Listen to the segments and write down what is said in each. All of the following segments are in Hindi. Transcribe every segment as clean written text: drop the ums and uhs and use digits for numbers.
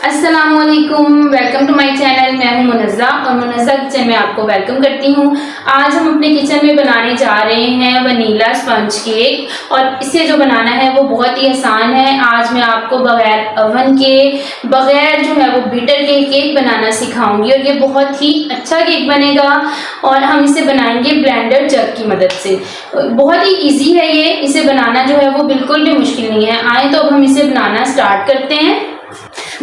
अस्सलामुअलैकुम, वेलकम टू माय चैनल। मैं हूं मुनज़्ज़ा और मुनज़्ज़ा किचन में आपको वेलकम करती हूं। आज हम अपने किचन में बनाने जा रहे हैं वनीला स्पंज केक और इसे जो बनाना है वो बहुत ही आसान है। आज मैं आपको बगैर ओवन के, बगैर जो है वो बीटर के केक बनाना सिखाऊंगी और ये बहुत ही अच्छा केक बनेगा और हम इसे बनाएंगे ब्लेंडर जग की मदद से। बहुत ही ईजी है ये, इसे बनाना जो है वो बिल्कुल भी मुश्किल नहीं है। आए तो अब हम इसे बनाना स्टार्ट करते हैं।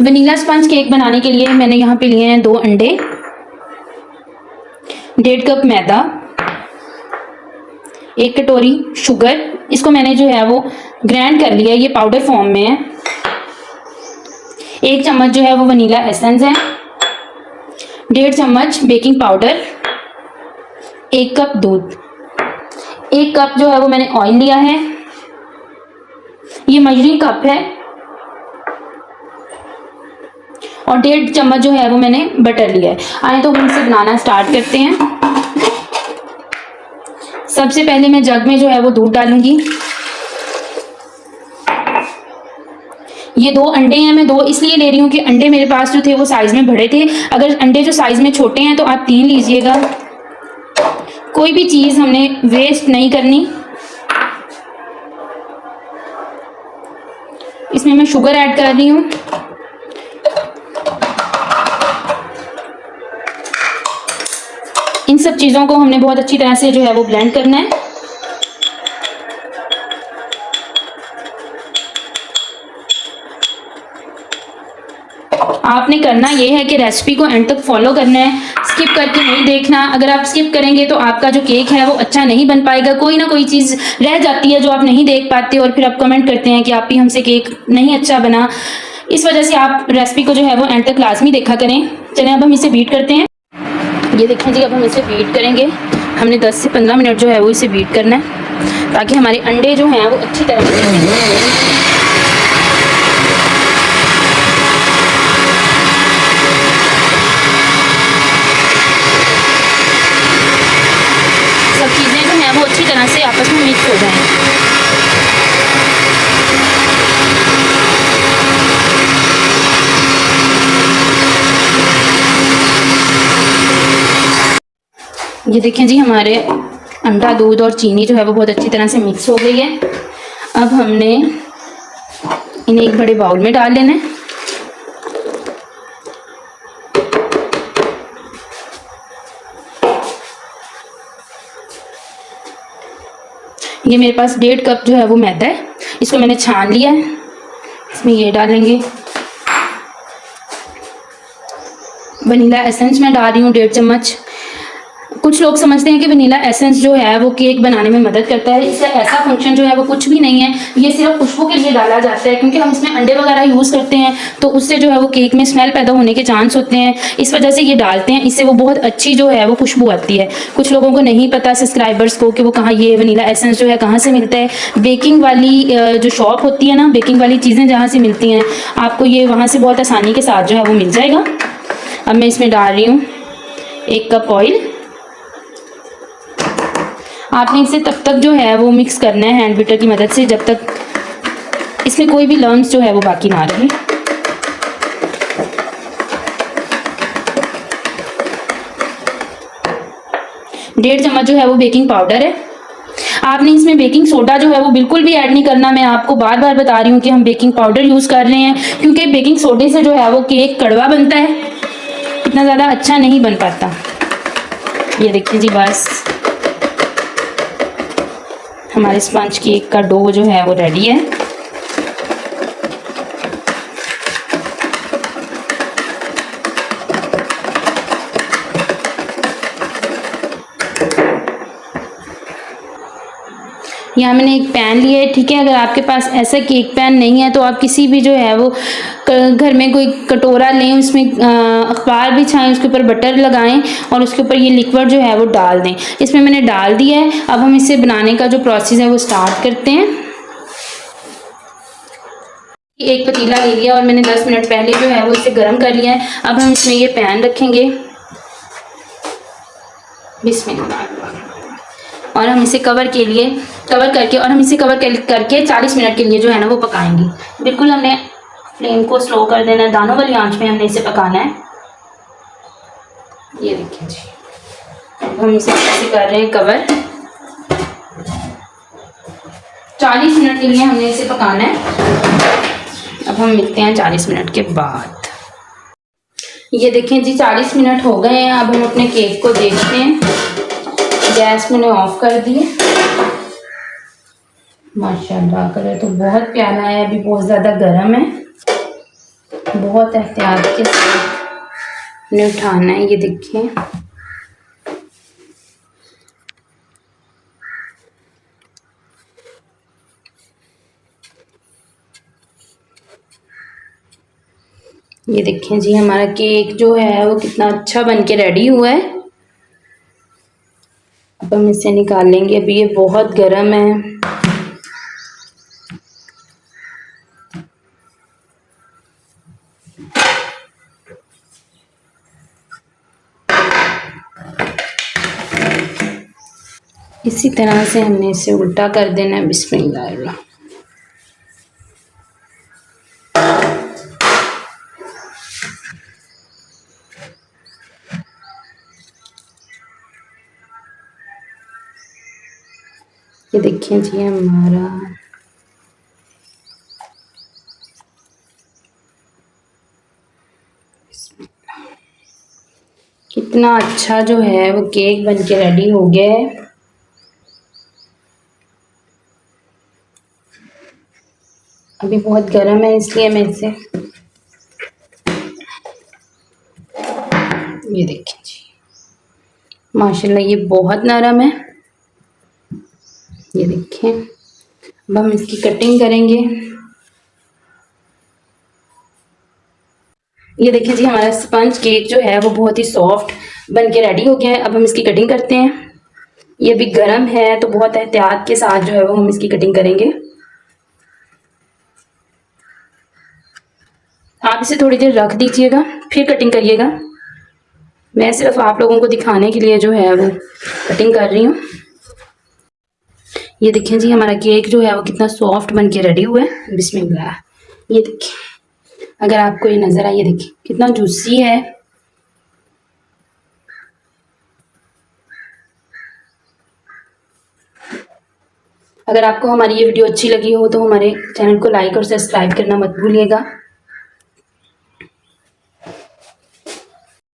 वनीला स्पंज केक बनाने के लिए मैंने यहाँ पे लिए हैं 2 अंडे, 1.5 कप मैदा, 1 कटोरी शुगर, इसको मैंने जो है वो ग्राइंड कर लिया है, ये पाउडर फॉर्म में है। 1 चम्मच जो है वो वनीला एसेंस है, 1.5 चम्मच बेकिंग पाउडर, 1 कप दूध, 1 कप जो है वो मैंने ऑयल लिया है, ये मेजरिंग कप है, और 1.5 चम्मच जो है वो मैंने बटर लिया है। आए तो हम इसे बनाना स्टार्ट करते हैं। सबसे पहले मैं जग में जो है वो दूध डालूंगी। ये 2 अंडे हैं, मैं 2 इसलिए ले रही हूँ कि अंडे मेरे पास जो थे वो साइज में बड़े थे। अगर अंडे जो साइज में छोटे हैं तो आप 3 लीजिएगा। कोई भी चीज़ हमने वेस्ट नहीं करनी। इसमें मैं शुगर ऐड कर रही हूँ। इन सब चीज़ों को हमने बहुत अच्छी तरह से जो है वो ब्लेंड करना है। आपने करना ये है कि रेसिपी को एंड तक फॉलो करना है, स्किप करके नहीं देखना। अगर आप स्किप करेंगे तो आपका जो केक है वो अच्छा नहीं बन पाएगा। कोई ना कोई चीज़ रह जाती है जो आप नहीं देख पाते और फिर आप कमेंट करते हैं कि आप ही हमसे केक नहीं अच्छा बना। इस वजह से आप रेसिपी को जो है वो एंड तक लाजमी देखा करें। चलें अब हम इसे बीट करते हैं। ये देखें जी, अब हम इसे बीट करेंगे। हमने 10 से 15 मिनट जो है वो इसे बीट करना है ताकि हमारे अंडे जो हैं वो अच्छी तरह से सब चीज़ें जो हैं वो अच्छी तरह से आपस में मिक्स हो जाएं। ये देखें जी, हमारे अंडा, दूध और चीनी जो है वो बहुत अच्छी तरह से मिक्स हो गई है। अब हमने इन्हें एक बड़े बाउल में डाल लेना है। ये मेरे पास 1.5 कप जो है वो मैदा है, इसको मैंने छान लिया है। इसमें ये डालेंगे वनीला एसेंस, मैं डाल रही हूँ 1.5 चम्मच। कुछ लोग समझते हैं कि वनीला एसेंस जो है वो केक बनाने में मदद करता है। इससे ऐसा फंक्शन जो है वो कुछ भी नहीं है। ये सिर्फ खुशबू के लिए डाला जाता है क्योंकि हम इसमें अंडे वगैरह यूज़ करते हैं तो उससे जो है वो केक में स्मेल पैदा होने के चांस होते हैं। इस वजह से ये डालते हैं, इससे वो बहुत अच्छी जो है वो खुशबू आती है। कुछ लोगों को नहीं पता, सब्सक्राइबर्स को, कि वो कहाँ ये वनीला एसेंस जो है कहाँ से मिलता है। बेकिंग वाली जो शॉप होती है ना, बेकिंग वाली चीज़ें जहाँ से मिलती हैं आपको ये वहाँ से बहुत आसानी के साथ जो है वो मिल जाएगा। अब मैं इसमें डाल रही हूँ 1 कप ऑयल। आपने इसे तब तक जो है वो मिक्स करना है हैंड बीटर की मदद से जब तक इसमें कोई भी लम्स जो है वो बाकी ना रहे। डेढ़ चम्मच जो है वो बेकिंग पाउडर है। आपने इसमें बेकिंग सोडा जो है वो बिल्कुल भी ऐड नहीं करना। मैं आपको बार बार बता रही हूँ कि हम बेकिंग पाउडर यूज़ कर रहे हैं क्योंकि बेकिंग सोडे से जो है वो केक कड़वा बनता है, इतना ज़्यादा अच्छा नहीं बन पाता। ये देखिए जी, बस हमारे स्पंज केक का डो जो है वो रेडी है। यहाँ मैंने एक पैन लिया है, ठीक है। अगर आपके पास ऐसा केक पैन नहीं है तो आप किसी भी जो है वो घर में कोई कटोरा लें, उसमें अखबार बिछाएं, उसके ऊपर बटर लगाएं और उसके ऊपर ये लिक्विड जो है वो डाल दें। इसमें मैंने डाल दिया है। अब हम इसे बनाने का जो प्रोसेस है वो स्टार्ट करते हैं। एक पतीला ले लिया और मैंने 10 मिनट पहले जो है वो इसे गर्म कर लिया है। अब हम इसमें ये पैन रखेंगे, बिस्मिल्लाह, और हम इसे कवर करके और हम इसे कवर करके 40 मिनट के लिए जो है ना वो पकाएंगे। बिल्कुल हमने फ्लेम को स्लो कर देना है, दानों वाली आंच में हमने इसे पकाना है। ये देखिए जी, अब हम इसे ऐसे कर रहे हैं कवर। 40 मिनट के लिए हमने इसे पकाना है। अब हम मिलते हैं 40 मिनट के बाद। ये देखें जी 40 मिनट हो गए हैं। अब हम अपने केक को देखते हैं। गैस मैंने ऑफ कर दी है। माशाल्लाह कलर तो बहुत प्यारा है। अभी बहुत ज़्यादा गर्म है, बहुत एहतियात के साथ ने उठाना है। ये देखिए ये देखें जी हमारा केक जो है वो कितना अच्छा बन के रेडी हुआ है। अब हम इसे निकाल लेंगे। अभी ये बहुत गर्म है। इसी तरह से हमने इसे उल्टा कर देना है। बिस्मिल्लाह। ये देखिए जी हमारा कितना अच्छा जो है वो केक बन के रेडी हो गया है। अभी बहुत गर्म है इसलिए मैं इसे ये देखिए जी माशाल्लाह ये बहुत नरम है। ये देखिए अब हम इसकी कटिंग करेंगे। ये देखिए जी हमारा स्पंज केक जो है वो बहुत ही सॉफ्ट बन के रेडी हो गया है। अब हम इसकी कटिंग करते हैं। ये भी गर्म है तो बहुत एहतियात के साथ जो है वो हम इसकी कटिंग करेंगे। आप इसे थोड़ी देर रख दीजिएगा, फिर कटिंग करिएगा। मैं सिर्फ आप लोगों को दिखाने के लिए जो है वो कटिंग कर रही हूँ। ये देखिए जी हमारा केक जो है वो कितना सॉफ्ट बन के रेडी हुआ है। बिस्मिल्लाह। ये देखिए अगर आपको ये नज़र आए, ये देखिए कितना जूसी है। अगर आपको हमारी ये वीडियो अच्छी लगी हो तो हमारे चैनल को लाइक और सब्सक्राइब करना मत भूलिएगा।